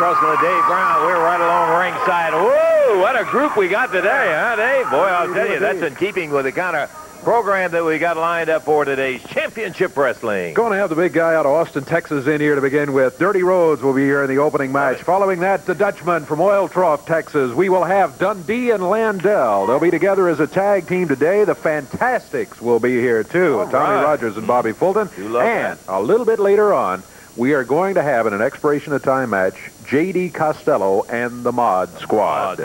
Russell and Dave Brown. We're right along ringside. Whoa, what a group we got today, huh, Dave? Boy, I'll tell you, that's in keeping with the kind of program that we got lined up for today's Championship Wrestling. Going to have the big guy out of Austin, Texas in here to begin with. Dirty Rhodes will be here in the opening match. Following that, the Dutchman from Oil Trough, Texas. We will have Dundee and Landell. They'll be together as a tag team today. The Fantastics will be here, too. Tommy Rogers and Bobby Fulton. And a little bit later on, we are going to have, in an expiration of time match, J.D. Costello and the Mod Squad.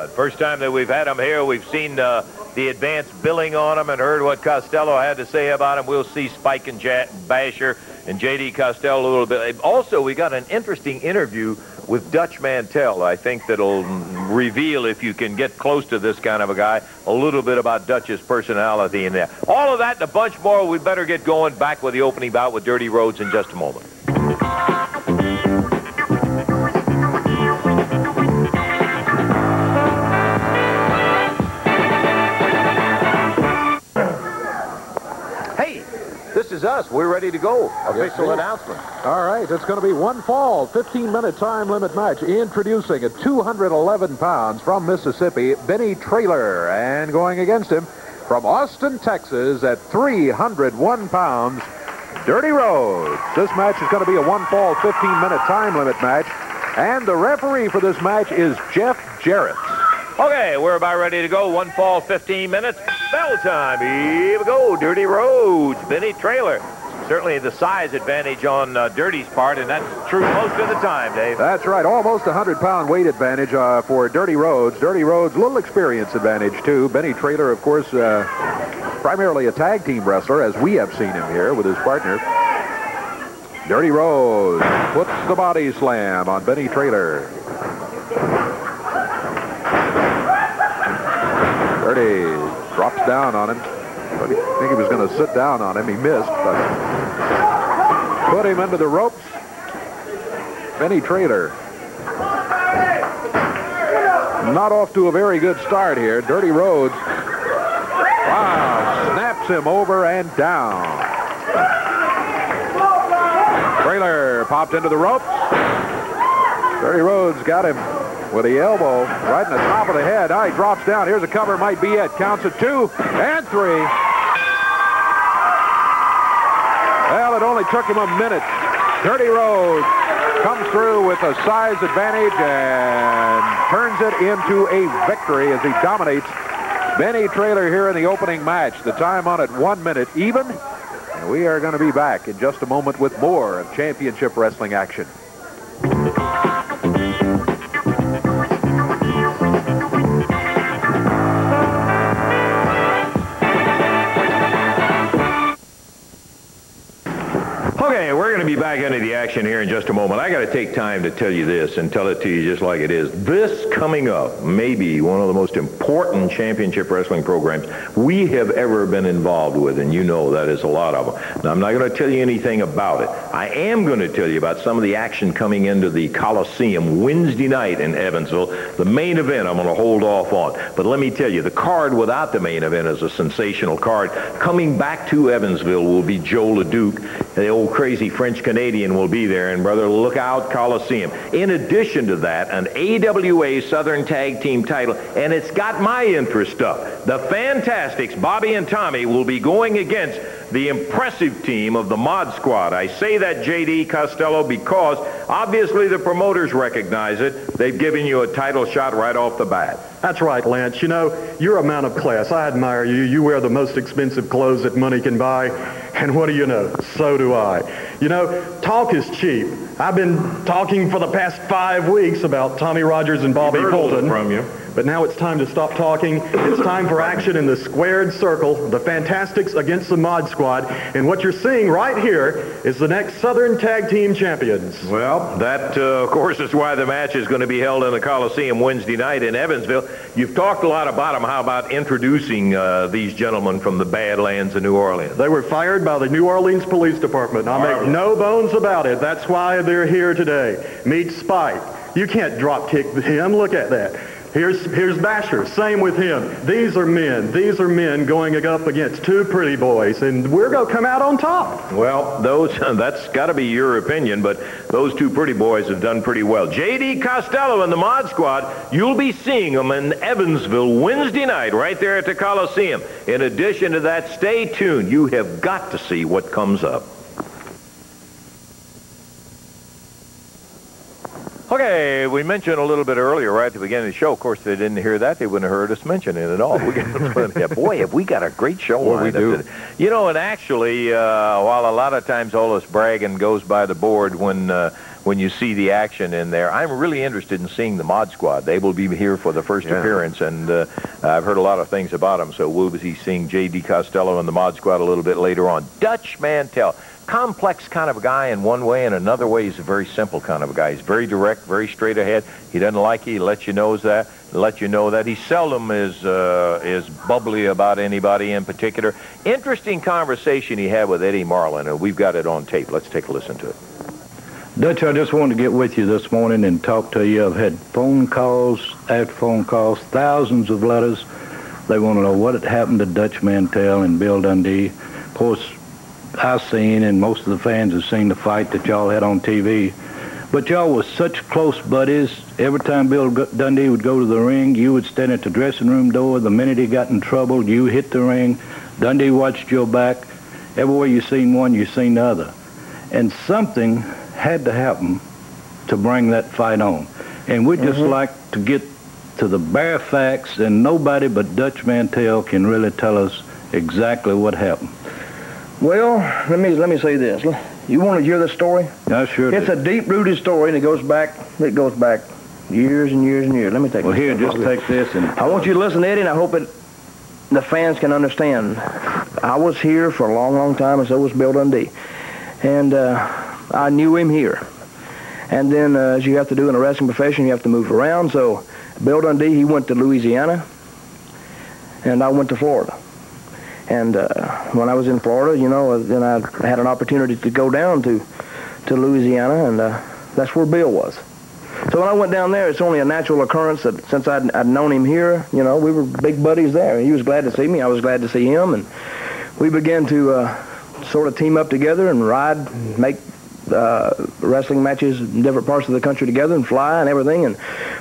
First time that we've had them here, we've seen the advanced billing on them and heard what Costello had to say about him. We'll see Spike and Basher and J.D. Costello a little bit. Also, we got an interesting interview with Dutch Mantell. I think that'll reveal, if you can get close to this kind of a guy, a little bit about Dutch's personality in there. All of that and a bunch more. We better get going. Back with the opening bout with Dirty Rhodes in just a moment. This is us. We're ready to go. Official announcement. All right, it's going to be one fall, 15-minute time limit match. Introducing at 211 pounds from Mississippi, Benny Traylor. And going against him from Austin, Texas at 301 pounds, Dirty Rhodes. This match is going to be a one fall, 15-minute time limit match. And the referee for this match is Jeff Jarrett. Okay, we're about ready to go. One fall, 15 minutes. Bell time. Here we go. Dirty Rhodes. Benny Traylor. Certainly the size advantage on Dirty's part, and that's true most of the time, Dave. That's right. Almost a 100-pound weight advantage for Dirty Rhodes. Dirty Rhodes, little experience advantage, too. Benny Traylor, of course, primarily a tag team wrestler, as we have seen him here with his partner. Dirty Rhodes puts the body slam on Benny Traylor. Dirty drops down on him. I think he was going to sit down on him. He missed, but put him into the ropes. Benny Traylor not off to a very good start here. Dirty Rhodes, wow, snaps him over and down. Traylor popped into the ropes. Dirty Rhodes got him with the elbow right in the top of the head. He drops down. Here's a cover. Might be it. Counts at 2 and 3. Well, it only took him a minute. Dirty Rhodes comes through with a size advantage and turns it into a victory as he dominates Benny Traylor here in the opening match. The time on it 1 minute even. And we are going to be back in just a moment with more of championship wrestling action. Okay, we're going to be back into the action here in just a moment. I got to take time to tell you this and tell it to you just like it is. This coming up may be one of the most important championship wrestling programs we have ever been involved with, and you know that is a lot of them. Now, I'm not going to tell you anything about it. I am going to tell you about some of the action coming into the Coliseum Wednesday night in Evansville. The main event I'm going to hold off on. But let me tell you, the card without the main event is a sensational card. Coming back to Evansville will be Joe LeDuc. The old crazy French-Canadian will be there, and brother, look out, Coliseum. In addition to that, an AWA Southern Tag Team title, and it's got my interest up. The Fantastics, Bobby and Tommy, will be going against the impressive team of the Mod Squad. I say that, J.D. Costello, because obviously the promoters recognize it. They've given you a title shot right off the bat. That's right, Lance. You know, you're a man of class. I admire you. You wear the most expensive clothes that money can buy. And what do you know? So do I. You know, talk is cheap. I've been talking for the past 5 weeks about Tommy Rogers and Bobby Fulton. From you. But now it's time to stop talking. It's time for action in the squared circle, the Fantastics against the Mod Squad. And what you're seeing right here is the next Southern Tag Team Champions. Well, that, of course, is why the match is going to be held in the Coliseum Wednesday night in Evansville. You've talked a lot about them. How about introducing these gentlemen from the Badlands of New Orleans? They were fired by the New Orleans Police Department. I make no bones about it. That's why they're here today. Meet Spike. You can't drop kick him. Look at that. Here's Basher. Same with him. These are men going up against two pretty boys, and we're going to come out on top. Well, that's got to be your opinion, but those two pretty boys have done pretty well. J.D. Costello and the Mod Squad, you'll be seeing them in Evansville Wednesday night right there at the Coliseum. In addition to that, stay tuned. You have got to see what comes up. Okay, we mentioned a little bit earlier, right at the beginning of the show. Of course, they didn't hear that. They wouldn't have heard us mention it at all. Boy, have we got a great show on. We do. You know, and actually, while a lot of times all this bragging goes by the board when you see the action in there, I'm really interested in seeing the Mod Squad. They will be here for the first appearance, and I've heard a lot of things about them, so we'll be seeing J.D. Costello and the Mod Squad a little bit later on. Dutch Mantell. Complex kind of a guy in one way, and another way he's a very simple kind of a guy. He's very direct, very straight ahead. He doesn't like you. He lets you know that. He seldom is bubbly about anybody in particular. Interesting conversation he had with Eddie Marlin, and we've got it on tape. Let's take a listen to it. Dutch, I just wanted to get with you this morning and talk to you. I've had phone calls after phone calls, thousands of letters. They want to know what had happened to Dutch Mantell and Bill Dundee. Of course, I've seen, and most of the fans have seen the fight that y'all had on TV. But y'all was such close buddies. Every time Bill Dundee would go to the ring, you would stand at the dressing room door. The minute he got in trouble, you hit the ring. Dundee watched your back. Everywhere you seen one, you seen the other. And something had to happen to bring that fight on. And we'd just like to get to the bare facts, and nobody but Dutch Mantell can really tell us exactly what happened. Well, let me say this. You want to hear this story? I sure do. It's a deep-rooted story, and it goes back years and years and years. Let me take. Well, here, just take this, and I want you to listen, Eddie, and I hope the fans can understand. I was here for a long, long time, and so was Bill Dundee, and I knew him here. And then, as you have to do in a wrestling profession, you have to move around. So, Bill Dundee, he went to Louisiana, and I went to Florida. And when I was in Florida, you know, then I had an opportunity to go down to Louisiana, and that's where Bill was. So when I went down there, it's only a natural occurrence that since I'd known him here, you know, we were big buddies there. He was glad to see me. I was glad to see him, and we began to sort of team up together and ride, make wrestling matches in different parts of the country together and fly and everything. And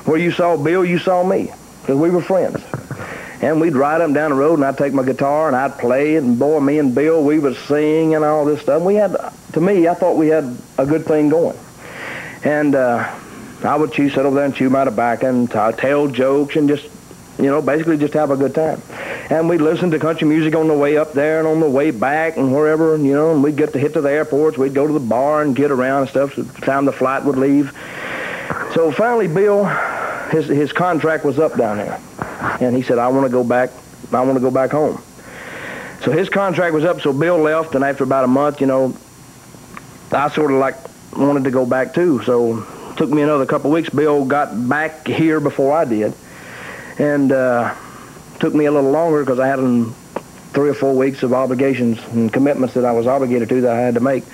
where you saw Bill, you saw me, because we were friends. And we'd ride up and down the road, and I'd take my guitar, and I'd play it, and boy, me and Bill, we would sing and all this stuff. We had, to me, I thought we had a good thing going. And I would sit over there and chew my tobacco and tell jokes and just, you know, basically just have a good time. And we'd listen to country music on the way up there and on the way back and wherever, you know, and we'd get to hit to the airports. We'd go to the bar and get around and stuff. So the time the flight would leave. So finally, Bill, his contract was up down there. And he said, I want to go back home. So his contract was up, so Bill left, and after about a month, you know, I sort of like wanted to go back too. So it took me another couple of weeks. Bill got back here before I did. And took me a little longer because I had 3 or 4 weeks of obligations and commitments that I was obligated to that I had to make.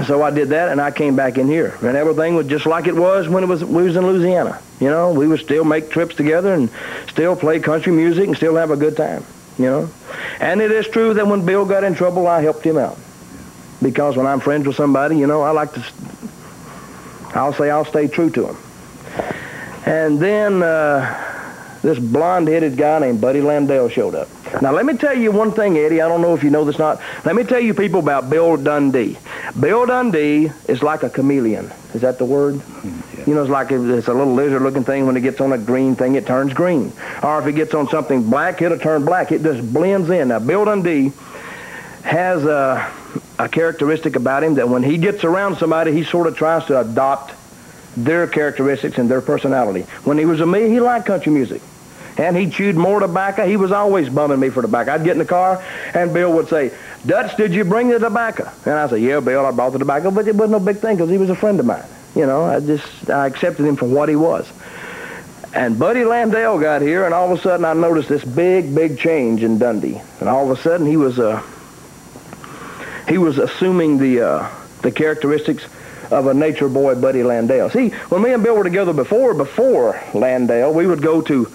So I did that, and I came back in here. And everything was just like it was when we was in Louisiana. You know, we would still make trips together and still play country music and still have a good time, you know. And it is true that when Bill got in trouble, I helped him out. Because when I'm friends with somebody, you know, I'll stay true to him. And then this blonde-headed guy named Buddy Landell showed up. Now, let me tell you one thing, Eddie. I don't know if you know this or not. Let me tell you people about Bill Dundee. Bill Dundee is like a chameleon. Is that the word? Yeah. You know, it's a little lizard-looking thing. When it gets on a green thing, it turns green. Or if it gets on something black, it'll turn black. It just blends in. Now, Bill Dundee has a characteristic about him that when he gets around somebody, he sort of tries to adopt their characteristics and their personality. When he was with me, he liked country music. And he chewed more tobacco. He was always bumming me for tobacco. I'd get in the car, and Bill would say, Dutch, did you bring the tobacco? And I'd say, yeah, Bill, I brought the tobacco, but it wasn't no big thing because he was a friend of mine. You know, I accepted him for what he was. And Buddy Landell got here, and all of a sudden I noticed this big, big change in Dundee. And all of a sudden he was assuming the the characteristics of a nature boy, Buddy Landale. See, when me and Bill were together before Landale, we would go to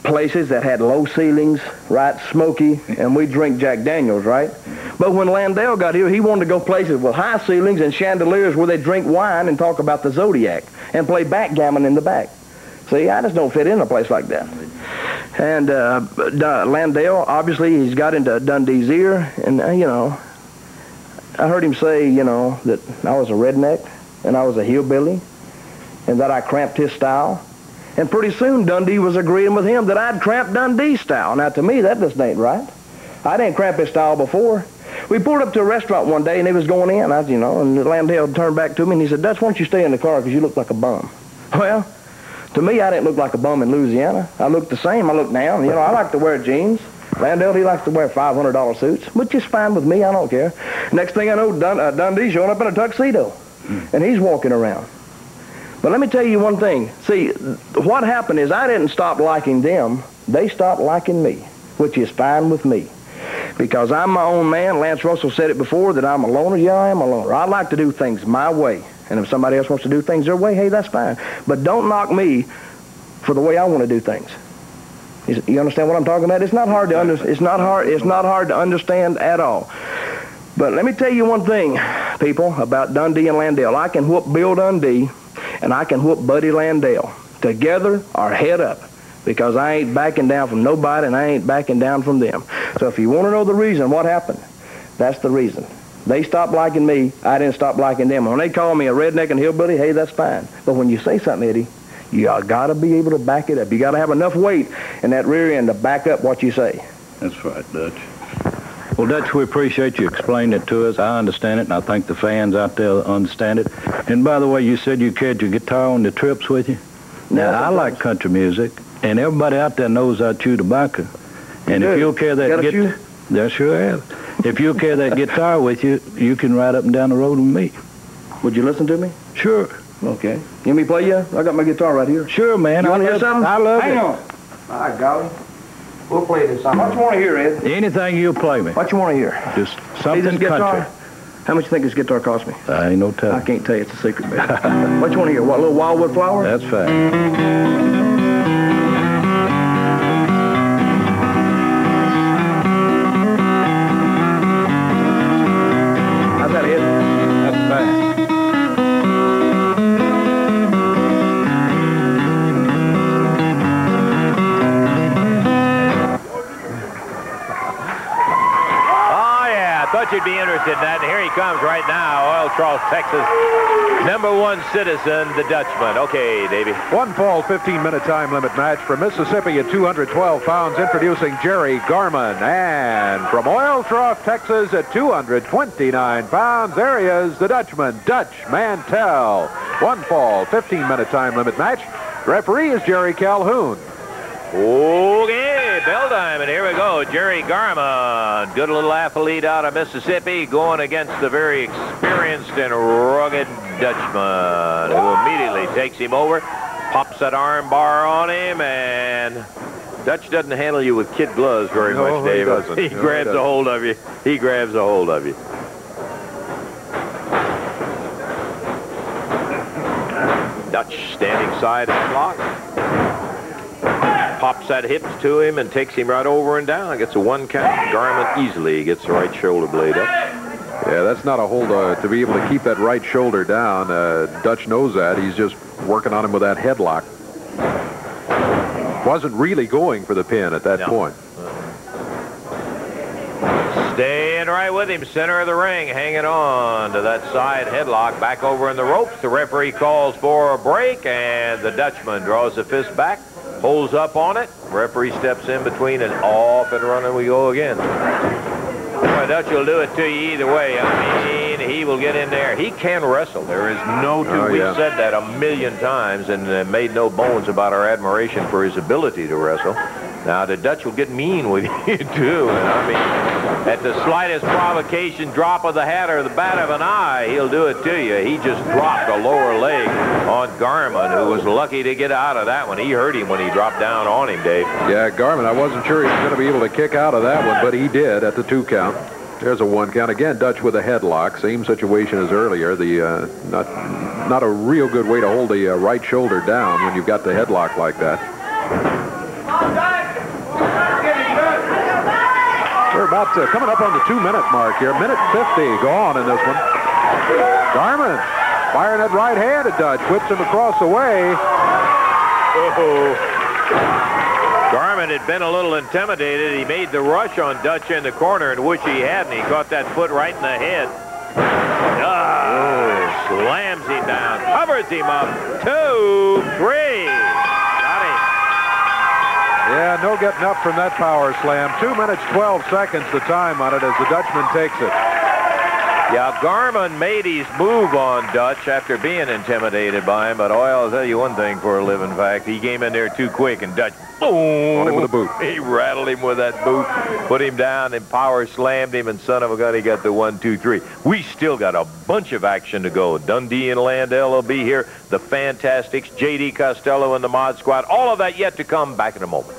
places that had low ceilings, right, smoky, and we'd drink Jack Daniels, right? But when Landale got here, he wanted to go places with high ceilings and chandeliers where they drink wine and talk about the Zodiac and play backgammon in the back. See, I just don't fit in a place like that. And Landale, obviously, he's got into Dundee's ear, and, you know, I heard him say, you know, that I was a redneck and I was a hillbilly and that I cramped his style. And pretty soon Dundee was agreeing with him that I'd cramp Dundee's style. Now, to me, that just ain't right. I didn't cramp his style before. We pulled up to a restaurant one day, and he was going in, and Landale turned back to me, and he said, Dutch, why don't you stay in the car because you look like a bum. Well, to me, I didn't look like a bum in Louisiana. I looked the same. I looked down. You know, I like to wear jeans. Landale, he likes to wear $500 suits, which is fine with me. I don't care. Next thing I know, Dundee's showing up in a tuxedo, and he's walking around. But let me tell you one thing. See, what happened is I didn't stop liking them. They stopped liking me, which is fine with me. Because I'm my own man. Lance Russell said it before that I'm a loner. Yeah, I am a loner. I like to do things my way. And if somebody else wants to do things their way, hey, that's fine. But don't knock me for the way I want to do things. You understand what I'm talking about? It's not hard to it's not hard to understand at all. But let me tell you one thing, people, about Dundee and Landale. I can whoop Bill Dundee and I can whoop Buddy Landale. Together or head up. Because I ain't backing down from nobody and I ain't backing down from them. So if you want to know the reason, what happened, that's the reason. They stopped liking me. I didn't stop liking them. When they call me a redneck and hillbilly, hey, that's fine. But when you say something, Eddie, you got to be able to back it up. You got to have enough weight in that rear end to back up what you say. That's right, Dutch. Well, Dutch, we appreciate you explaining it to us. I understand it, and I think the fans out there understand it. And by the way, you said you carried your guitar on the trips with you? Now, I like country music, and everybody out there knows I chew tobacco. And if you'll carry that guitar... There sure have. If you'll carry that guitar with you, you can ride up and down the road with me. Would you listen to me? Sure. Okay. You want me to play you? I got my guitar right here. Sure, man. You want to hear something? I love it. Hang on. All right, golly. We'll play this song. What you want to hear, Ed? Anything you'll play me. What you want to hear? Just something country. How much you think this guitar cost me? I ain't no telling. I can't tell you. It's a secret, man. What you want to hear? What, little Wildwood Flower? That's fine. You'd be interested in that. And here he comes right now, Oil Trough, Texas, #1 citizen, the Dutchman. Okay, Davey. One fall, 15-minute time limit match from Mississippi at 212 pounds, introducing Jerry Garman. And from Oil Trough, Texas at 229 pounds, there he is, the Dutchman, Dutch Mantell. One fall, 15-minute time limit match. Referee is Jerry Calhoun. Okay, bell time, and here we go. Jerry Garman, good little athlete out of Mississippi, going against the very experienced and rugged Dutchman, who immediately takes him over, pops that arm bar on him, and Dutch doesn't handle you with kid gloves very much, Dave. He grabs a hold of you. He grabs a hold of you. Dutch standing side headlock. Pops that hips to him and takes him right over and down. Gets a 1 count. Garman easily gets the right shoulder blade up. Yeah, that's not a hold to be able to keep that right shoulder down. Dutch knows that. He's just working on him with that headlock. Wasn't really going for the pin at that point. Staying right with him, center of the ring, hanging on to that side headlock. Back over in the ropes. The referee calls for a break, and the Dutchman draws the fist back. Holds up on it. Referee steps in between, and off and running we go again. Boy, Dutch will do it to you either way. I mean, he will get in there. He can wrestle. There is no two. We've said that a million times and made no bones about our admiration for his ability to wrestle. Now, the Dutch will get mean with you, too. And I mean, at the slightest provocation, drop of the hat or the bat of an eye, he'll do it to you. He just dropped a lower leg on Garman, who was lucky to get out of that one. He hurt him when he dropped down on him, Dave. Yeah, Garman, I wasn't sure he was going to be able to kick out of that one, but he did at the 2 count. There's a 1 count. Again, Dutch with a headlock. Same situation as earlier. The not a real good way to hold the right shoulder down when you've got the headlock like that. We're about coming up on the 2-minute mark here. Minute 50 gone in this one. Garman firing that right hand at Dutch. Whips him across the way. Garman had been a little intimidated. He made the rush on Dutch in the corner, and wish he hadn't. He caught that foot right in the head. Slams him down. Covers him up. 2, 3. Got him. Yeah, no getting up from that power slam. 2 minutes, 12 seconds the time on it as the Dutchman takes it. Yeah, Garman made his move on Dutch after being intimidated by him, but I'll tell you one thing for a living fact. He came in there too quick, and Dutch, boom, on him with a boot. He rattled him with that boot, put him down, and power slammed him, and son of a gun, he got the 1, 2, 3. We still got a bunch of action to go. Dundee and Landell will be here. The Fantastics, J.D. Costello and the Mod Squad. All of that yet to come. Back in a moment.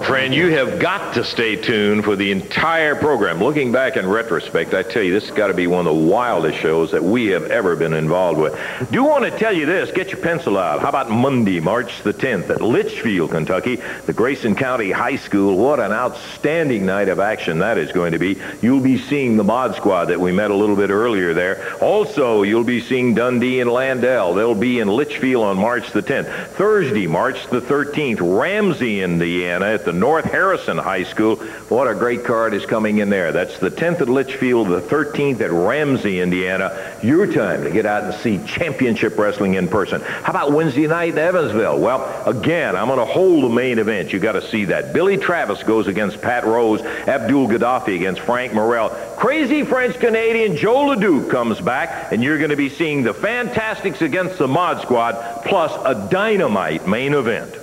Friend, you have got to stay tuned for the entire program. Looking back in retrospect, I tell you, this has got to be one of the wildest shows that we have ever been involved with. Do want to tell you this. Get your pencil out. How about Monday, March the 10th at Litchfield, Kentucky, the Grayson County High School. What an outstanding night of action that is going to be. You'll be seeing the Mod Squad that we met a little bit earlier there. Also, you'll be seeing Dundee and Landell. They'll be in Litchfield on March the 10th. Thursday, March the 13th, Ramsey, Indiana at the North Harrison High School. What a great card is coming in there. That's the 10th at Litchfield, the 13th at Ramsey, Indiana. Your time to get out and see championship wrestling in person. How about Wednesday night in Evansville? Well, again, I'm going to hold the main event. You got to see that. Billy Travis goes against Pat Rose. Abdul Gaddafi against Frank Morrell. Crazy French-Canadian Joe LeDuc comes back, and you're going to be seeing the Fantastics against the Mod Squad, plus a dynamite main event.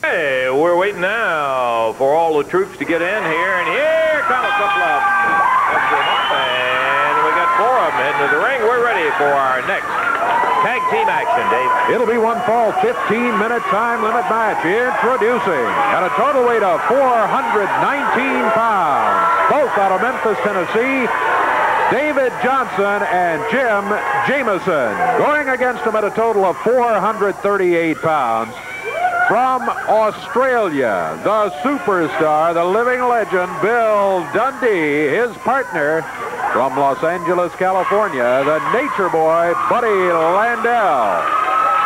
Hey, we're waiting now for all the troops to get in here, and here come a couple of them. And we got 4 of them heading to the ring. We're ready for our next tag team action, Dave. It'll be one fall 15-minute time limit match. Introducing at a total weight of 419 pounds, both out of Memphis, Tennessee, David Johnson and Jim Jameson. Going against him at a total of 438 pounds. From Australia, the superstar, the living legend, Bill Dundee, his partner from Los Angeles, California, the nature boy, Buddy Landell.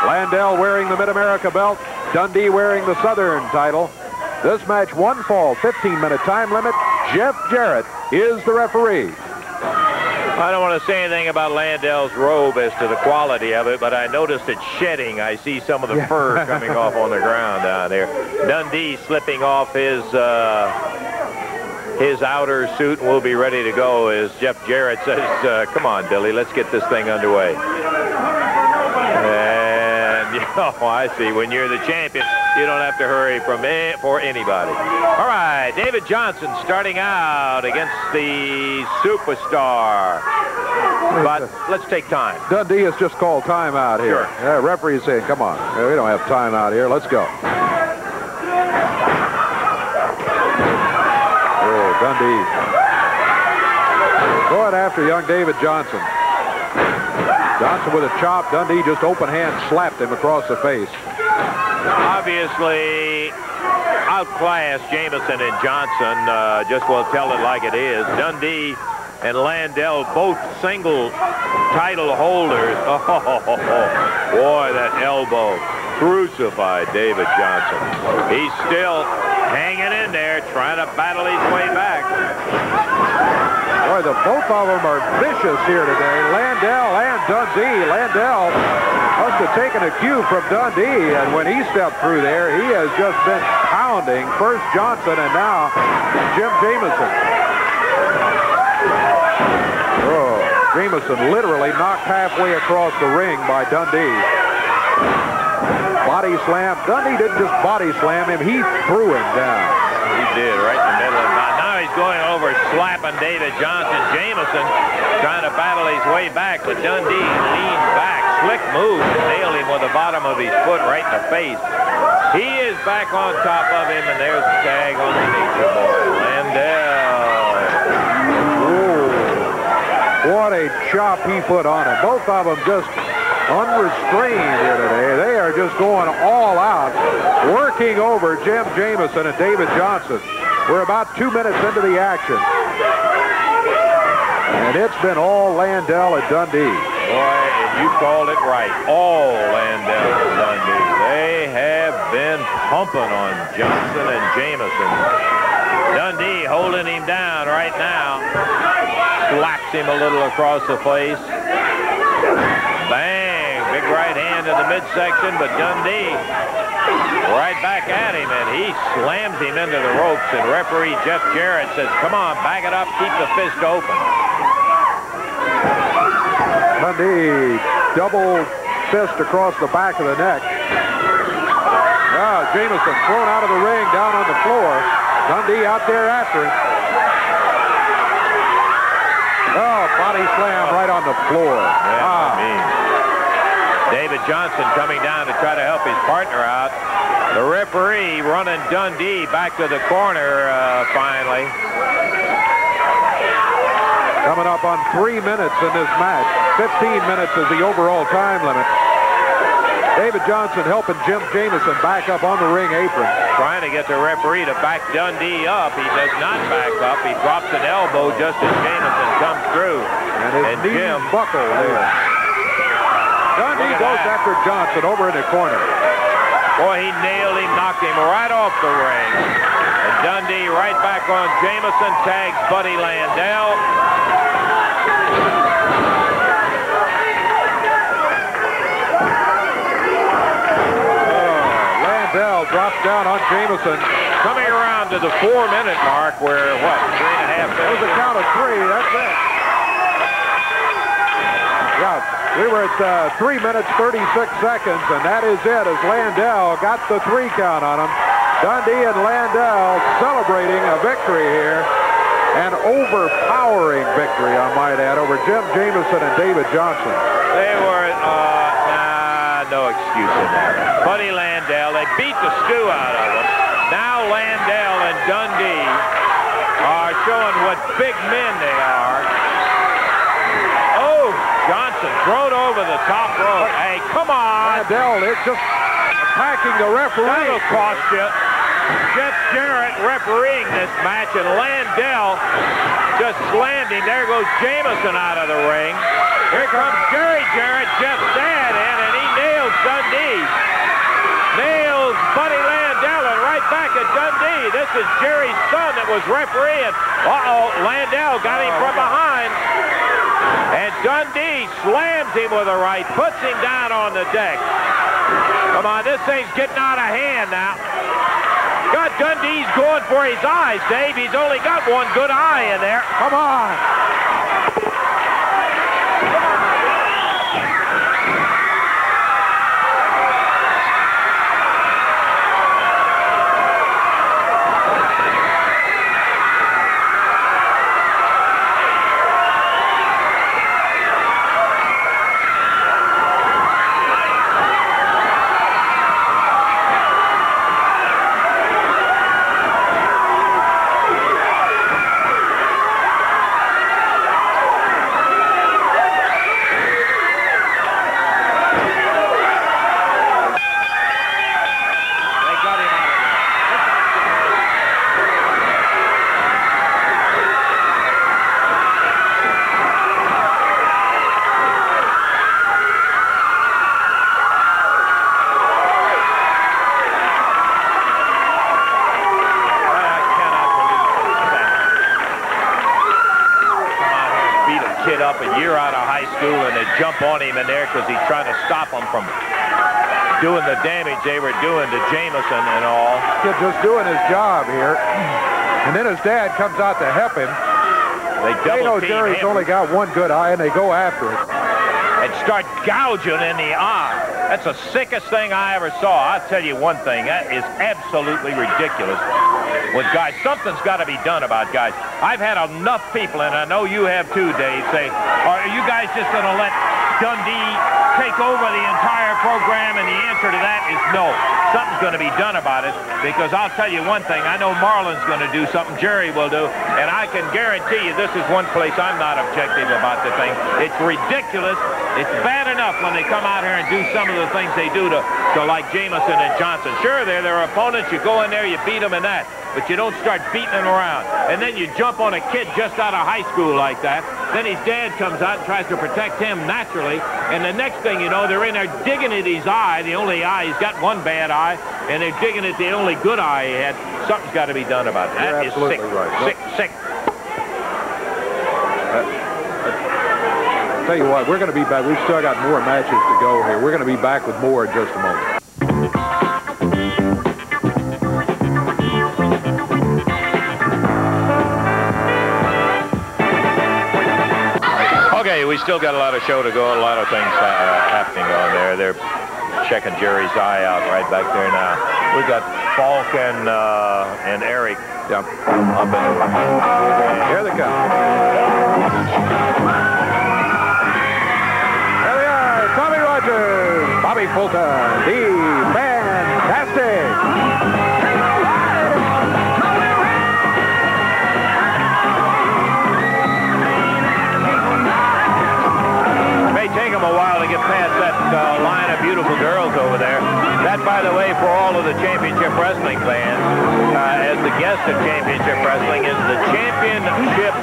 Landell wearing the Mid-America belt, Dundee wearing the Southern title. This match, one fall, 15-minute time limit. Jeff Jarrett is the referee. I don't want to say anything about Landell's robe as to the quality of it, but I noticed it's shedding. I see some of the fur coming off on the ground down there. Dundee slipping off his outer suit, and we'll be ready to go as Jeff Jarrett says, come on, Billy, let's get this thing underway. And, I see. When you're the champion, you don't have to hurry for anybody. All right, David Johnson starting out against the superstar. But let's take time. Dundee has just called time out here. Sure. Yeah, referee's saying, come on. We don't have time out here. Let's go. Oh, Dundee. Going after young David Johnson. Johnson with a chop. Dundee just open hand slapped him across the face. Obviously, outclassed Jameson and Johnson. Just will tell it like it is. Dundee and Landell, both single title holders. Oh, boy, that elbow crucified David Johnson. He's still hanging in there, trying to battle his way back. Boy, both of them are vicious here today. Landell and Dundee. Landell must have taken a cue from Dundee, and when he stepped through there, he has just been pounding first Johnson and now Jim Jameson. Oh, Jameson literally knocked halfway across the ring by Dundee. Body slam. Dundee didn't just body slam him, he threw him down. He did, right in the middle. Now he's going over slapping David Johnson. Jamison trying to battle his way back, but Dundee leaned back. Slick move and nailed him with the bottom of his foot right in the face. He is back on top of him, and there's the tag on the Nature Boy. Landell. Ooh. What a chop he put on him. Both of them just unrestrained here today. They are just going all out, working over Jim Jamison and David Johnson. We're about 2 minutes into the action. And it's been all Landell and Dundee. Boy, you called it right. All Landell and Dundee. They have been pumping on Johnson and Jamison. Dundee holding him down right now. Slaps him a little across the face. Bang! Big right hand in the midsection, but Dundee right back at him, and he slams him into the ropes, and referee Jeff Jarrett says, come on, back it up, keep the fist open. Dundee, double fist across the back of the neck. Jamison thrown out of the ring, down on the floor. Dundee out there after him. Body slam right on the floor. David Johnson coming down to try to help his partner out. The referee running Dundee back to the corner finally. Coming up on 3 minutes in this match. 15 minutes is the overall time limit. David Johnson helping Jim Jamison back up on the ring apron. Trying to get the referee to back Dundee up. He does not back up. He drops an elbow just as Jamison comes through. And his knees buckle there. Dundee goes after Johnson over in the corner. Boy, he nailed him, knocked him right off the ring. And Dundee right back on Jamison, tags Buddy Landell. Landell drops down on Jamison. Coming around to the 4-minute mark where, what, 3.5 minutes? That was a count of 3, that's it. Yeah, we were at 3 minutes, 36 seconds, and that is it as Landell got the 3 count on him. Dundee and Landell celebrating a victory here. An overpowering victory, I might add, over Jim Jamison and David Johnson. They were, no excuse in that. Buddy Landell, they beat the stew out of him. Now Landell and Dundee are showing what big men they are. Oh, Johnson thrown over the top rope. Hey, come on. Landell is just attacking the referee. That'll cost you. Jeff Jarrett refereeing this match, and Landell just slammed him. There goes Jamison out of the ring. Here comes Jerry Jarrett, Jeff's dad, in, and he nails Dundee. Nails Buddy Landell, and right back at Dundee. This is Jerry's son that was refereeing. Uh-oh, Landell got him from behind. And Dundee slams him with a right, puts him down on the deck. Come on, this thing's getting out of hand now. God, Dundee's going for his eyes, Dave. He's only got one good eye in there. Come on. Up a year out of high school, and they jump on him in there because he's trying to stop them from doing the damage they were doing to Jamison and all. Kid just doing his job here. And then his dad comes out to help him. They know Jerry's only got one good eye, and they go after it. And start gouging in the eye. That's the sickest thing I ever saw. I'll tell you one thing. That is absolutely ridiculous. with guys. Something's got to be done about guys. I've had enough people, and I know you have too, Dave, say, are you guys just going to let Dundee take over the entire program? And the answer to that is no. Something's going to be done about it, because I'll tell you one thing. I know Marlon's going to do something, Jerry will do, and I can guarantee you this is one place I'm not objective about the thing. It's ridiculous. It's bad enough when they come out here and do some of the things they do to like Jameson and Johnson. Sure, they're their opponents. You go in there, you beat them in that, but you don't start beating them around. And then you jump on a kid just out of high school like that. Then his dad comes out and tries to protect him naturally, and the next thing you know, they're in there digging at his eye, the only eye. He's got one bad eye, and they're digging at the only good eye he had. Something's got to be done about it. That is sick. Right. Sick. I'll tell you what, we're going to be back. We've still got more matches to go here. We're going to be back with more in just a moment. Okay, we still got a lot of show to go, a lot of things happening on there. They're checking Jerry's eye out right back there now. We got Falk and Eric. Yep. Up in Here they come. There they are, Tommy Rogers, Bobby Fulton, the Fantastic. Take them a while to get past that line of beautiful girls over there. That, by the way, for all of the Championship Wrestling fans, as the guest of Championship Wrestling, is the Championship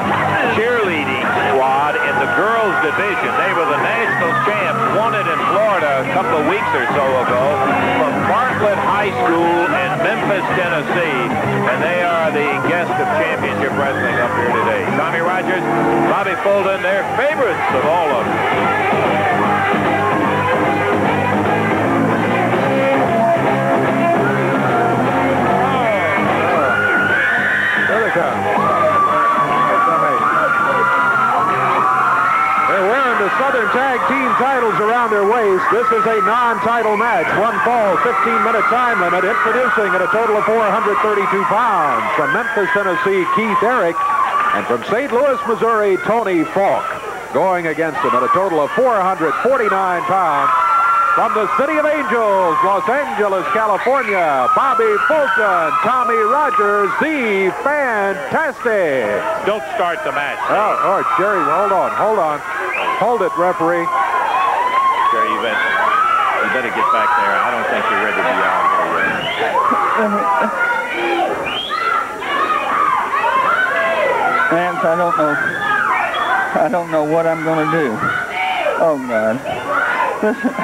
Cheerleading Squad in the girls' division. They were the national champs, won it in Florida a couple of weeks or so ago from Bartlett High School in Memphis, Tennessee, and they are the guest of Championship Wrestling up here today. Tommy Rogers, Bobby Fulton, they're favorites of all of them. They're wearing the Southern Tag Team titles around their waist. This is a non-title match. One fall, 15-minute time limit. Introducing at a total of 432 pounds. From Memphis, Tennessee, Keith Eric. And from St. Louis, Missouri, Tony Falk. Going against him at a total of 449 pounds. From the City of Angels, Los Angeles, California, Bobby Fulton, Tommy Rogers, the Fantastic. Don't start the match. Oh, Jerry, hold on. Hold it, referee. Jerry, you better get back there. I don't think you're ready to be out here yet. Lance, I don't know what I'm going to do. Oh, God. Listen.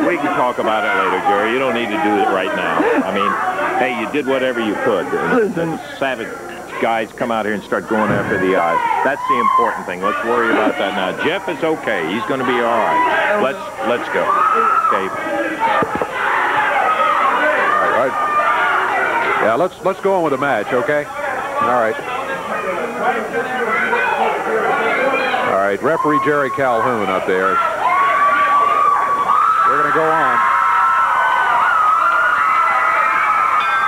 We can talk about it later, Jerry. You don't need to do it right now. I mean, hey, you did whatever you could. Listen. Savage guys come out here and start going after the eye. That's the important thing. Let's worry about that now. Jeff is okay. He's going to be all right. Let's go. Okay. All right. Yeah, let's go on with the match, okay? All right. All right, referee Jerry Calhoun up there. We're going to go on.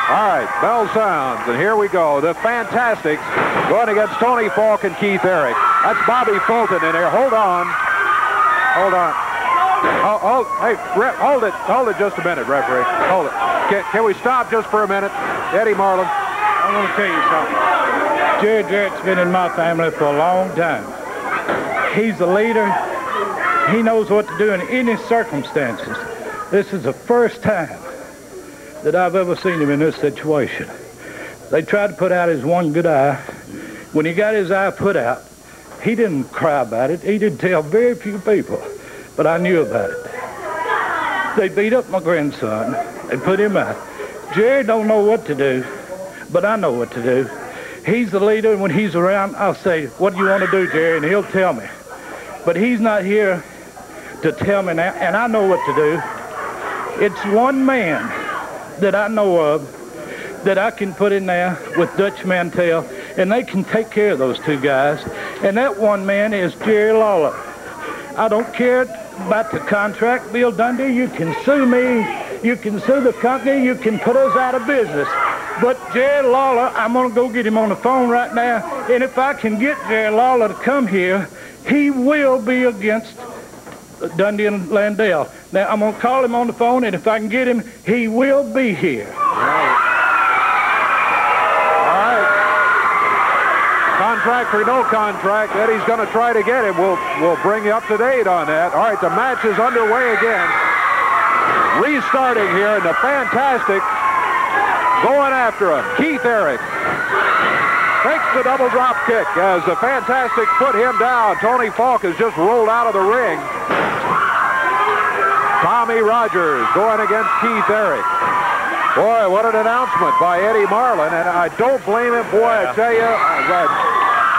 All right, bell sounds, and here we go. The Fantastics going against Tony Falk and Keith Eric. That's Bobby Fulton in there. Hold on. Hey, hold it just a minute, referee. Hold it. Can we stop just for a minute? Eddie Marlin. I want to tell you something. Jerry Jarrett's been in my family for a long time. He's the leader. He knows what to do in any circumstances. This is the first time that I've ever seen him in this situation. They tried to put out his one good eye. When he got his eye put out, he didn't cry about it. He didn't tell very few people, but I knew about it. They beat up my grandson. They put him out. Jerry don't know what to do, but I know what to do. He's the leader, and when he's around, I'll say, what do you want to do, Jerry? And he'll tell me. But he's not here to tell me now, and I know what to do. It's one man that I know of that I can put in there with Dutch Mantell, and they can take care of those two guys. And that one man is Jerry Lawler. I don't care about the contract, Bill Dundee. You can sue me. You can sue the company. You can put us out of business. But Jerry Lawler, I'm going to go get him on the phone right now. And if I can get Jerry Lawler to come here, he will be against Dundee and Landell. Now, I'm going to call him on the phone, and if I can get him, he will be here. Contract or no contract, Eddie's going to try to get him. We'll bring you up to date on that. All right, the match is underway again. Restarting here, and the Fantastic going after him. Keith Eric takes the double drop kick as the Fantastic put him down. Tony Falk has just rolled out of the ring. Tommy Rogers going against Keith Eric. Boy, what an announcement by Eddie Marlin, and I don't blame him. Boy, I tell you,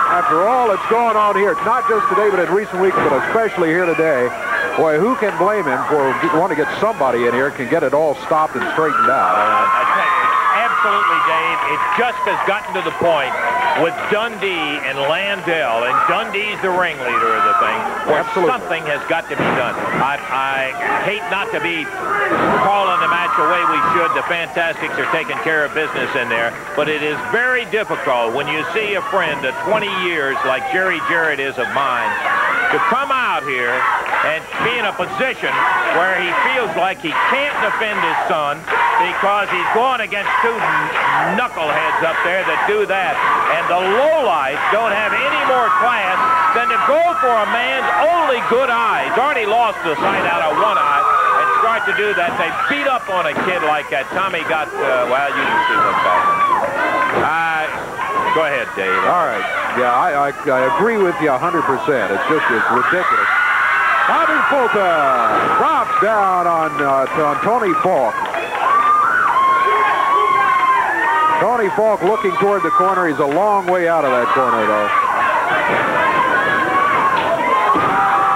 after all that's going on here, not just today, but in recent weeks, but especially here today, boy, who can blame him for wanting to get somebody in here can get it all stopped and straightened out? I tell you, absolutely, Dave. It just has gotten to the point with Dundee and Landell, and Dundee's the ringleader of the thing, where something has got to be done. I hate not to be calling the match the way we should. The Fantastics are taking care of business in there, but it is very difficult when you see a friend of 20 years like Jerry Jarrett is of mine to come out here and be in a position where he feels like he can't defend his son because he's going against two knuckleheads up there that do that. And the lowlights don't have any more class than to go for a man's only good eye. He's already lost the sight out of one eye and start to do that. They beat up on a kid like that. Tommy got, well, you can see what's happening. Go ahead, Dave. All right. Yeah, I agree with you 100%. It's ridiculous. Bobby Fulton drops down on Tony Falk. Tony Falk looking toward the corner. He's a long way out of that corner, though.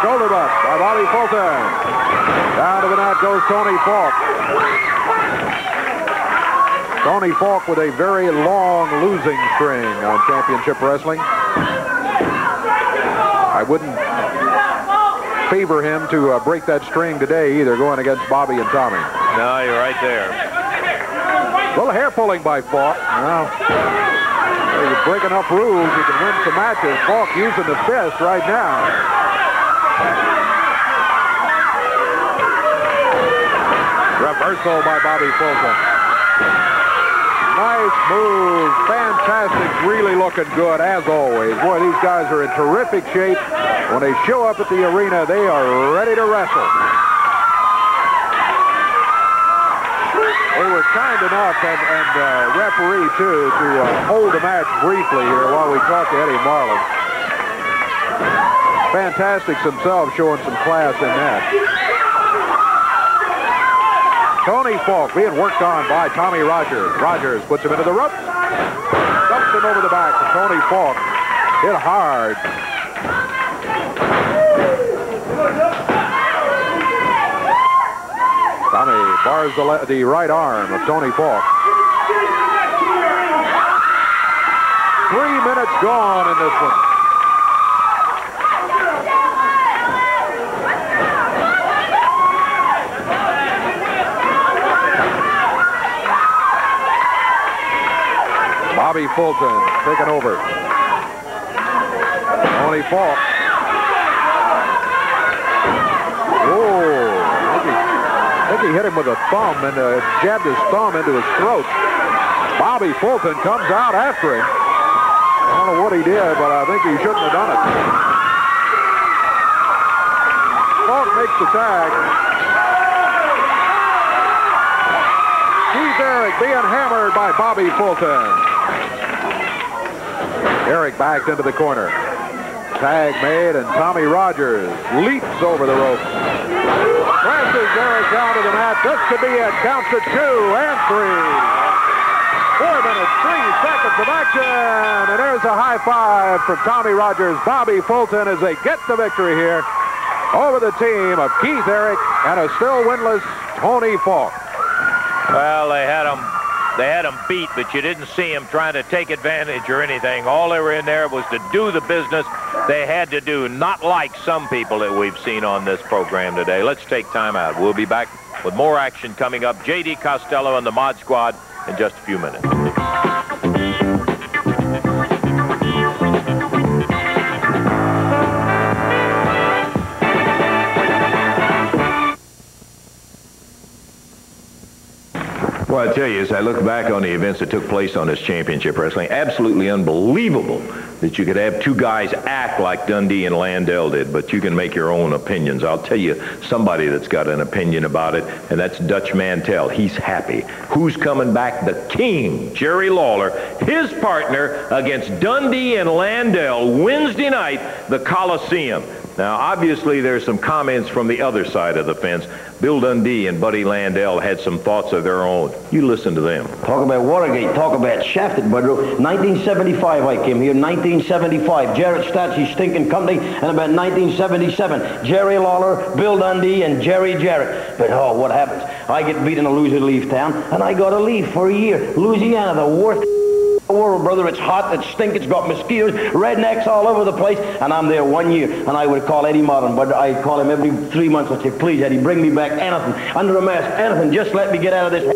Shoulder butt by Bobby Fulton. Down to the mat goes Tony Falk. Tony Falk with a very long losing string on Championship Wrestling. I wouldn't favor him to break that string today either, going against Bobby and Tommy. No, you're right there. A little hair pulling by Falk. Well, you break enough rules, you can win some matches. Falk using the fist right now. Reversal by Bobby Fulton. Nice move. Fantastic. Really looking good, as always. Boy, these guys are in terrific shape. When they show up at the arena, they are ready to wrestle. They were kind enough, and referee, too, to hold the match briefly here while we talk to Eddie Marlin. Fantastics themselves showing some class in that. Tony Falk being worked on by Tommy Rogers. Rogers puts him into the rope. Dumps him over the back, and Tony Falk hit hard. Tommy bars the right arm of Tony Falk. 3 minutes gone in this one. Bobby Fulton taking over. Tony Falk. Whoa. I think he hit him with a thumb and jabbed his thumb into his throat. Bobby Fulton comes out after him. I don't know what he did, but I think he shouldn't have done it. Falk makes the tag. Keith Eric being hammered by Bobby Fulton. Eric backed into the corner. Tag made, and Tommy Rogers leaps over the rope. Presses Eric down to the mat. This could be it. Counts to 2 and 3. 4 minutes, 3 seconds of action. And there's a high five from Tommy Rogers. Bobby Fulton as they get the victory here over the team of Keith Eric and a still winless Tony Falk. Well, they had him beat, but you didn't see him trying to take advantage or anything. All they were in there was to do the business they had to do, not like some people that we've seen on this program today. Let's take time out. We'll be back with more action coming up. J.D. Costello and the Mod Squad in just a few minutes. Well, I tell you, as I look back on the events that took place on this championship wrestling, absolutely unbelievable that you could have two guys act like Dundee and Landell did, but you can make your own opinions. I'll tell you somebody that's got an opinion about it, and that's Dutch Mantell. He's happy. Who's coming back? The King, Jerry Lawler, his partner against Dundee and Landell Wednesday night, the Coliseum. Now, obviously, there's some comments from the other side of the fence. Bill Dundee and Buddy Landell had some thoughts of their own. You listen to them. Talk about Watergate. Talk about shafted, Budrow. 1975 I came here. 1975. Jarrett starts his stinking company. And about 1977, Jerry Lawler, Bill Dundee, and Jerry Jarrett. But, oh, what happens? I get beat in a loser leave town, and I got to leave for a year. Louisiana, the worst world, brother. It's hot, it's stink, it's got mosquitoes, rednecks all over the place, and I'm there 1 year. And I would call Eddie Martin, but I'd call him every 3 months. I'd say, please, Eddie, bring me back anything, under a mask, anything, just let me get out of this.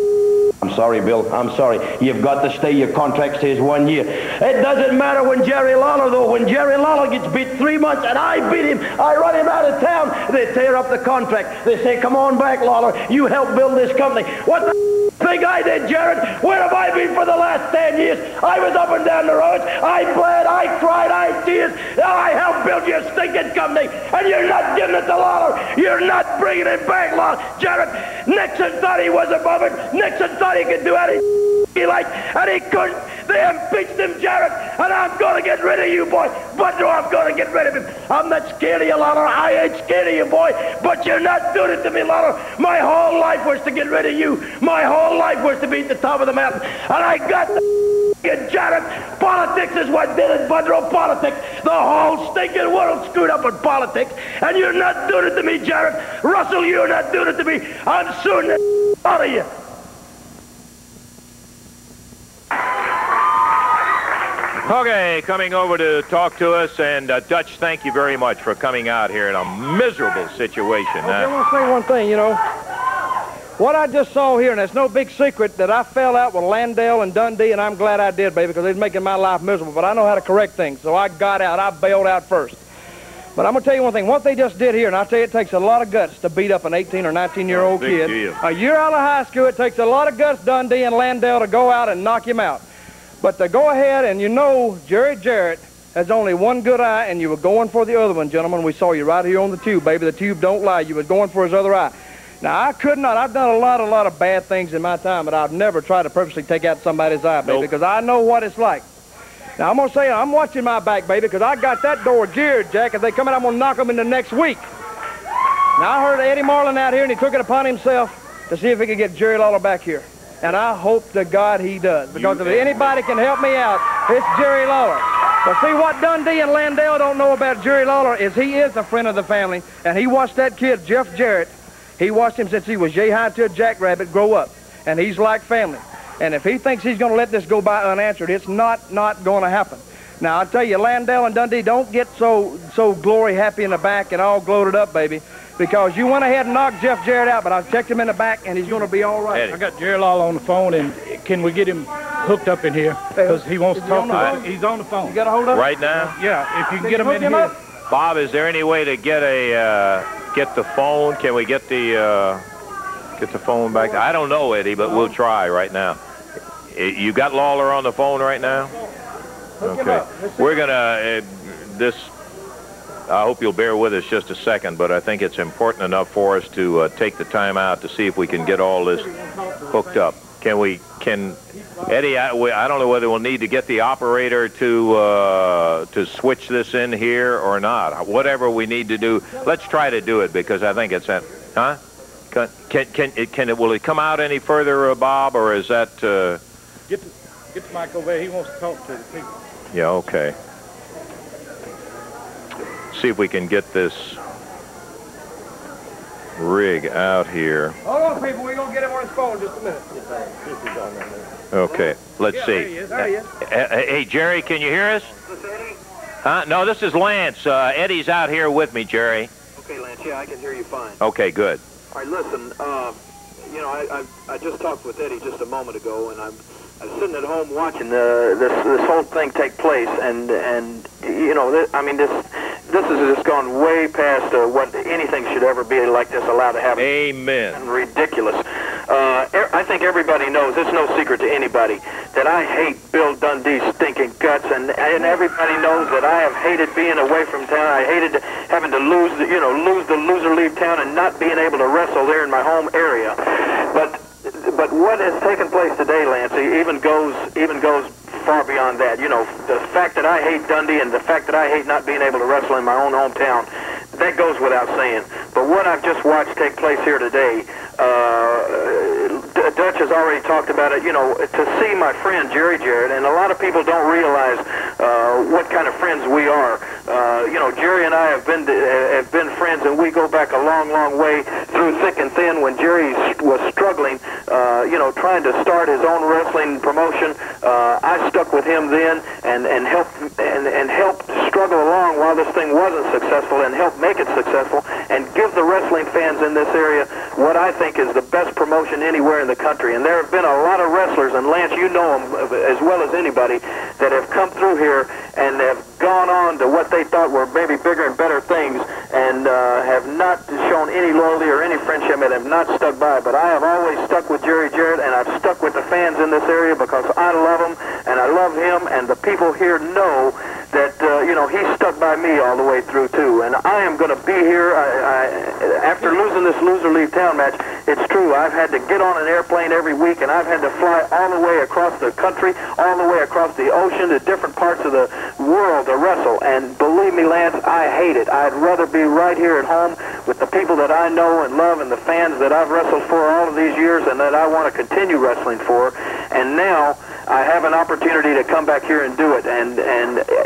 I'm sorry, Bill, I'm sorry. You've got to stay. Your contract says 1 year. It doesn't matter when Jerry Lawler, though. When Jerry Lawler gets beat 3 months and I beat him, I run him out of town, they tear up the contract. They say, come on back, Lawler. You helped build this company. What the think I did, Jarrett? Where have I been for the last 10 years? I was up and down the roads. I bled, I cried, I tears. I helped build your stinking company, and you're not giving it to Lawler. You're not bringing it back, Lawler. Jarrett, Nixon thought he was above it. Nixon thought he could do anything he liked, and he couldn't. They impeached him, Jarrett, and I'm going to get rid of you, boy. Budrow, I'm going to get rid of him. I'm not scared of you, Lawler. I ain't scared of you, boy, but you're not doing it to me, Lawler. My whole life was to get rid of you. My whole life was to be at the top of the mountain, and I got the Jarrett. Politics is what did it, Budrow. Politics. The whole stinking world screwed up with politics, and you're not doing it to me, Jarrett. Russell, you're not doing it to me. I'm suing the out of you. Okay, coming over to talk to us, and Dutch, thank you very much for coming out here in a miserable situation. I want to say one thing, you know. What I just saw here, and it's no big secret that I fell out with Landell and Dundee, and I'm glad I did, baby, because they're making my life miserable, but I know how to correct things, so I got out. I bailed out first. But I'm going to tell you one thing. What they just did here, and I'll tell you, it takes a lot of guts to beat up an 18 or 19-year-old kid. Deal. A year out of high school, it takes a lot of guts, Dundee and Landell, to go out and knock him out. But to go ahead, and you know Jerry Jarrett has only one good eye, and you were going for the other one, gentlemen. We saw you right here on the tube, baby. The tube don't lie. You were going for his other eye. Now, I could not. I've done a lot of bad things in my time, but I've never tried to purposely take out somebody's eye, baby, because I know what it's like. Now, I'm going to say, I'm watching my back, baby, because I got that door geared, Jack. If they come in, I'm going to knock them in the next week. Now, I heard Eddie Marlin out here, and he took it upon himself to see if he could get Jerry Lawler back here. And I hope to God he does, because if anybody can help me out, it's Jerry Lawler. But see, what Dundee and Landell don't know about Jerry Lawler is he is a friend of the family, and he watched that kid, Jeff Jarrett. He watched him since he was yay-high-tailed jackrabbit grow up, and he's like family. And if he thinks he's going to let this go by unanswered, it's not going to happen. Now, I tell you, Landell and Dundee, don't get so glory happy in the back and all gloated up, baby, because you went ahead and knocked Jeff Jarrett out, but I checked him in the back, and he's going to be all right. Eddie. I got Jerry Lawler on the phone, and can we get him hooked up in here? Because he wants to talk to us. He's on the phone. You got a hold of him? Right now? Yeah, if you can get him in here. Bob, is there any way to get the phone? Can we get the phone back? I don't know, Eddie, but we'll try right now. You got Lawler on the phone right now? Okay. We're going to, I hope you'll bear with us just a second, but I think it's important enough for us to take the time out to see if we can get all this hooked up. Eddie, I don't know whether we'll need to get the operator to switch this in here or not. Whatever we need to do, let's try to do it, because I think it's huh? Will it come out any further, Bob, or is that? Get the mic over there. He wants to talk to the people. Yeah. Okay. See if we can get this rig out here. Hold on, people. We're going to get him on his phone in just a minute. Okay, let's see. There he is. There he is. Hey, Jerry, can you hear us? Is this Eddie? Huh? No, this is Lance. Eddie's out here with me, Jerry. Okay, Lance, yeah, I can hear you fine. Okay, good. All right, listen, you know, I just talked with Eddie just a moment ago, and I'm sitting at home watching this whole thing take place, and you know, I mean, this has just gone way past what anything should ever be like this allowed to happen. Amen. And ridiculous. I think everybody knows, it's no secret to anybody, that I hate Bill Dundee's stinking guts, and everybody knows that I have hated being away from town. I hated having to lose the loser leave town and not being able to wrestle there in my home area. But what has taken place today, Lance, even goes far beyond that. You know, the fact that I hate Dundee and the fact that I hate not being able to wrestle in my own hometown, that goes without saying. But what I've just watched take place here today, Dutch has already talked about it, you know, to see my friend Jerry Jarrett, and a lot of people don't realize what kind of friends we are. You know, Jerry and I have been friends, and we go back a long, long way through thick and thin. When Jerry was struggling, you know, trying to start his own wrestling promotion, I stuck with him then and helped struggle along while this thing wasn't successful, and helped make it successful, and give the wrestling fans in this area what I think is the best promotion anywhere in the country. And there have been a lot of wrestlers, and Lance, you know them as well as anybody, that have come through here and have gone on to what they thought were maybe bigger and better things, and have not shown any loyalty or any friendship, and have not stuck by. But I have always stuck with Jerry Jarrett, and I've stuck with the fans in this area because I love them, and I love him, and the people here know that, you know, he stuck by me all the way through, too. And I am going to be here. After losing this loser leave town match, it's true, I've had to get on an airplane every week, and I've had to fly all the way across the country, all the way across the ocean to different parts of the world to wrestle. And believe me, Lance, I hate it. I'd rather be right here at home with the people that I know and love and the fans that I've wrestled for all of these years and that I want to continue wrestling for. And now I have an opportunity to come back here and do it. And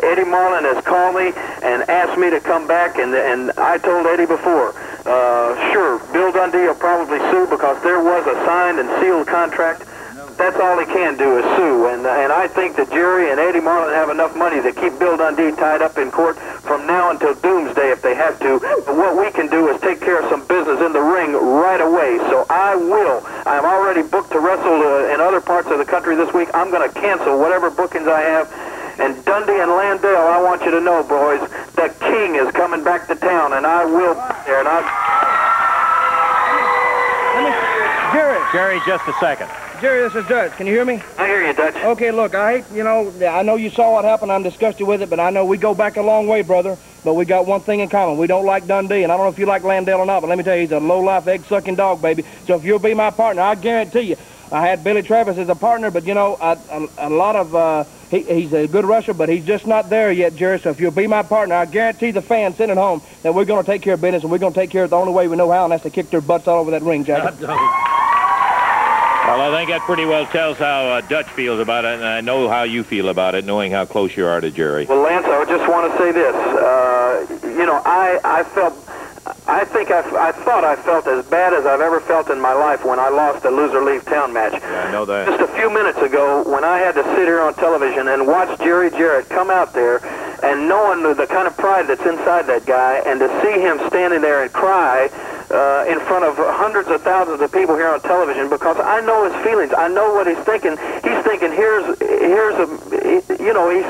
Eddie Marlin has called me and asked me to come back, and I told Eddie before, sure, Bill Dundee will probably sue because there was a signed and sealed contract. That's all he can do is sue, and I think that Jerry and Eddie Marlin have enough money to keep Bill Dundee tied up in court from now until doomsday if they have to. But what we can do is take care of some business in the ring right away. So I'm already booked to wrestle in other parts of the country this week. I'm going to cancel whatever bookings I have. And Dundee and Landale, I want you to know, boys, the king is coming back to town, and I will be there. And Jerry, just a second. Jerry, this is Dutch. Can you hear me? I hear you, Dutch. Okay, look, I know you saw what happened. I'm disgusted with it, but I know we go back a long way, brother. But we got one thing in common. We don't like Dundee, and I don't know if you like Landale or not, but let me tell you, he's a low-life, egg-sucking dog, baby. So if you'll be my partner, I guarantee you, I had Billy Travis as a partner, but, you know, a lot of, he's a good wrestler, but he's just not there yet, Jerry. So if you'll be my partner, I guarantee the fans sitting at home that we're going to take care of business, and we're going to take care of it the only way we know how, and that's to kick their butts all over that ring, Jack. Well, I think that pretty well tells how Dutch feels about it, and I know how you feel about it, knowing how close you are to Jerry. Well, Lance, I just want to say this. You know, I thought I felt as bad as I've ever felt in my life when I lost a loser leave town match. Yeah, I know that. Just a few minutes ago, when I had to sit here on television and watch Jerry Jarrett come out there, and knowing the kind of pride that's inside that guy, and to see him standing there and cry in front of hundreds of thousands of people here on television, because I know his feelings. I know what he's thinking. He's thinking, he's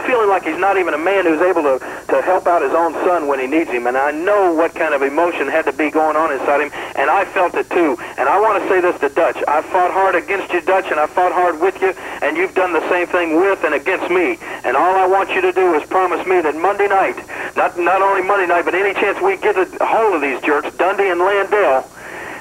feeling like he's not even a man who's able to help out his own son when he needs him. And I know what kind of emotion had to be going on inside him, and I felt it too. And I want to say this to Dutch. I fought hard against you, Dutch, and I fought hard with you, and you've done the same thing with and against me. And all I want you to do is promise me that Monday night, not only Monday night, but any chance we get a hold of these jerks, Dundee and Landale,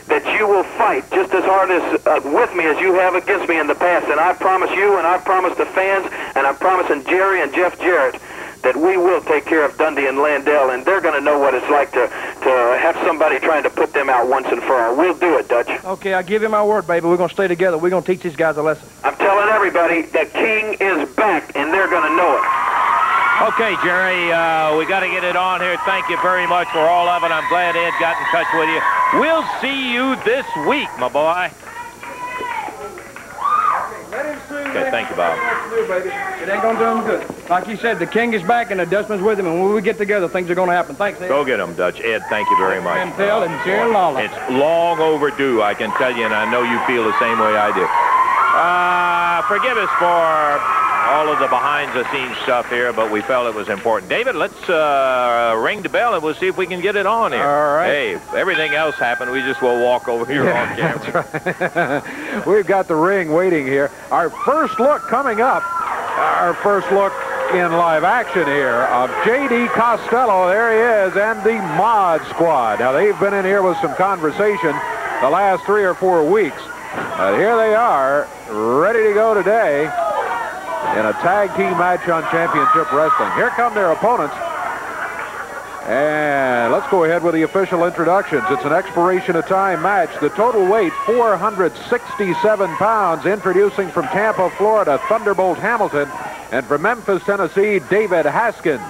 that you will fight just as hard as with me as you have against me in the past. And I promise you, and I promise the fans, and I'm promising Jerry and Jeff Jarrett that we will take care of Dundee and Landale, and they're going to know what it's like to have somebody trying to put them out once and for all. We'll do it, Dutch. Okay, I give you my word, baby. We're going to stay together. We're going to teach these guys a lesson. I'm telling everybody, the king is back, and they're going to know it. Okay, Jerry, we got to get it on here. Thank you very much for all of it. I'm glad Ed got in touch with you. We'll see you this week, my boy. Let him sue. Okay, Thank you, Bob. It ain't gonna do him good. Like you said, the king is back and the Dutchman's with him, and when we get together, things are gonna happen. Thanks, Ed. Go get him, Dutch. Ed, thank you very much. Mantell and Jerry Lawler. It's long overdue, I can tell you, and I know you feel the same way I do. Forgive us for all of the behind-the-scenes stuff here, but we felt it was important. David, let's ring the bell, and we'll see if we can get it on here. All right. Hey, if everything else happened, we just will walk over here on camera. That's right. We've got the ring waiting here. Our first look coming up. Our first look in live action here of J.D. Costello. There he is, and the Mod Squad. Now, they've been in here with some conversation the last 3 or 4 weeks. Here they are, ready to go today in a tag team match on Championship Wrestling. Here come their opponents. And let's go ahead with the official introductions. It's an expiration of time match. The total weight, 467 pounds. Introducing from Tampa, Florida, Thunderbolt Hamilton. And from Memphis, Tennessee, David Haskins.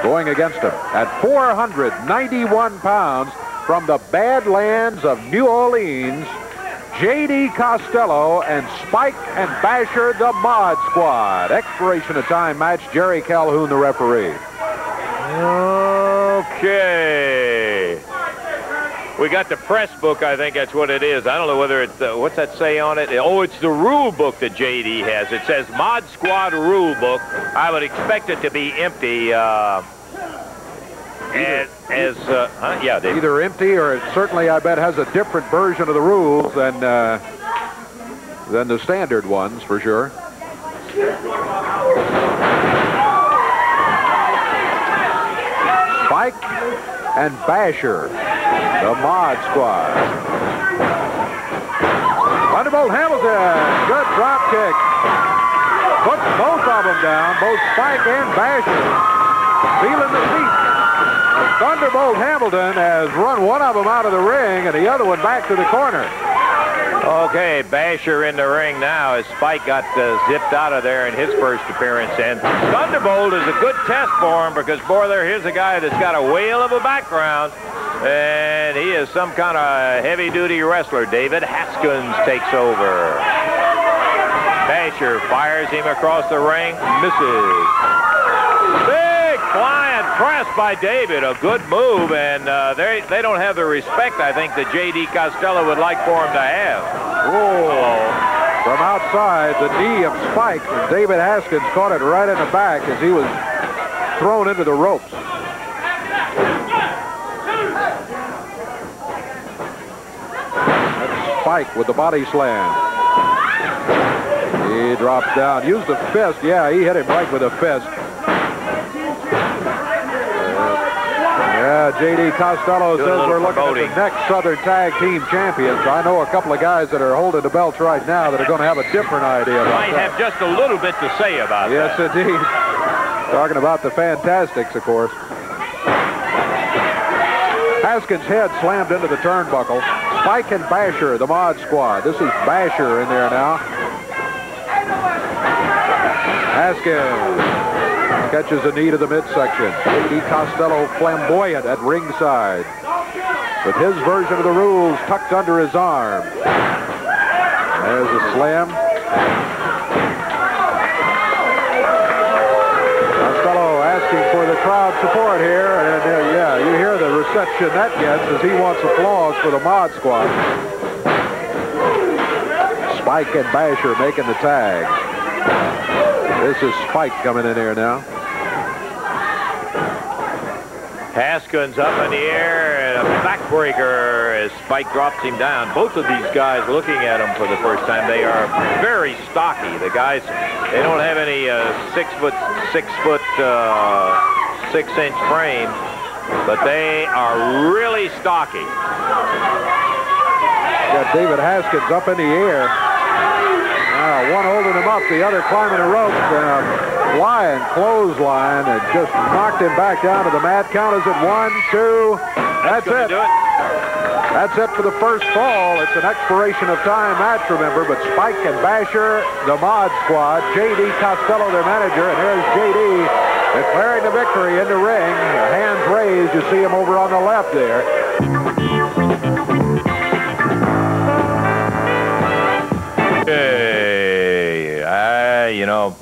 Going against him at 491 pounds from the Badlands of New Orleans, J.D. Costello and Spike and Basher, the Mod Squad. Expiration of time match. Jerry Calhoun, the referee. Okay. We got the press book, I think that's what it is. I don't know whether it's, what's that say on it? Oh, it's the rule book that J.D. has. It says Mod Squad rule book. I would expect it to be empty. Yeah, Dave. Either empty or it certainly, I bet, has a different version of the rules than the standard ones, for sure. Spike and Basher, the Mod Squad. Thunderbolt Hamilton, good drop kick. Puts both of them down, both Spike and Basher. Feeling the feet. Thunderbolt Hamilton has run one of them out of the ring and the other one back to the corner. Okay, Basher in the ring now as Spike got zipped out of there in his first appearance. And Thunderbolt is a good test for him because, boy, here's a guy that's got a whale of a background. And he is some kind of heavy-duty wrestler. David Haskins takes over. Basher fires him across the ring, misses. Big flying press by David, a good move, and they don't have the respect, I think, that J.D. Costello would like for him to have. Whoa. From outside, the knee of Spike, and David Haskins caught it right in the back as he was thrown into the ropes. That's Spike with the body slam. He drops down, used the fist. Yeah, he hit him right with a fist. Yeah, J.D. Costello says we're looking at the next Southern Tag Team Champions. I know a couple of guys that are holding the belts right now that are going to have a different idea about that. Might have just a little bit to say about that. Yes, indeed. Talking about the Fantastics, of course. Haskins' head slammed into the turnbuckle. Spike and Basher, the Mod Squad. This is Basher in there now. Haskins catches a knee to the midsection. J.D. Costello flamboyant at ringside with his version of the rules tucked under his arm. There's a slam. Costello asking for the crowd support here, and yeah, you hear the reception that gets as he wants applause for the Mod Squad. Spike and Basher making the tag. This is Spike coming in here now. Haskins up in the air and a backbreaker as Spike drops him down. Both of these guys, looking at them for the first time, they are very stocky. The guys, they don't have any 6'6" frame, but they are really stocky. Got David Haskins up in the air. One holding him up, the other climbing the ropes, and a flying clothesline and just knocked him back down to the mat. Count is at 1, 2. That's it. That's it for the first fall. It's an expiration of time match, remember, but Spike and Basher, the Mod Squad, J.D. Costello, their manager, and here's J.D. declaring the victory in the ring. Hands raised. You see him over on the left there. you know,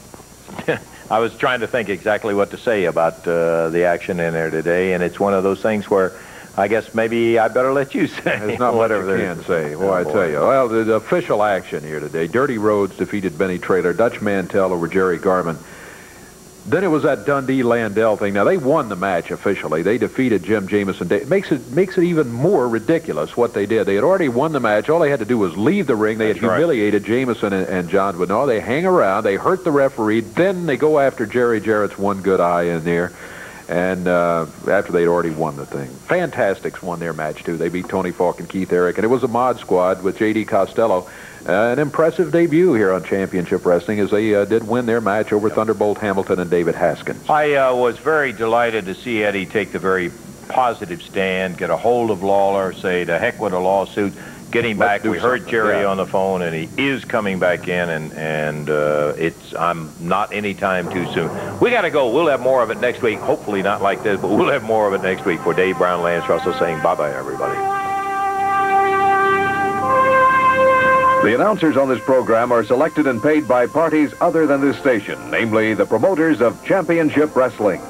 I was trying to think exactly what to say about the action in there today, and it's one of those things where I guess maybe I better let you say. There's not much you can say. Well, I tell you. Well, the official action here today. Dirty Rhodes defeated Benny Traylor. Dutch Mantell over Jerry Garvin. Then it was that Dundee-Landell thing. Now, they won the match officially. They defeated Jim Jamison. It makes it even more ridiculous what they did. They had already won the match. All they had to do was leave the ring. They had humiliated Jamison and Johns. But no, they hang around. They hurt the referee. Then they go after Jerry Jarrett's one good eye in there. And after they'd already won the thing. Fantastics won their match, too. They beat Tony Falk and Keith Eric. And it was a mod squad with J.D. Costello. An impressive debut here on Championship Wrestling as they did win their match over Thunderbolt Hamilton and David Haskins. I was very delighted to see Eddie take the very positive stand, get a hold of Lawler, say to heck with a lawsuit, get him back. We heard Jerry on the phone, and he is coming back in, and I'm not any time too soon. We got to go. We'll have more of it next week. Hopefully not like this, but we'll have more of it next week. For Dave Brown, Lance Russell saying bye-bye, everybody. The announcers on this program are selected and paid by parties other than this station, namely the promoters of Championship Wrestling.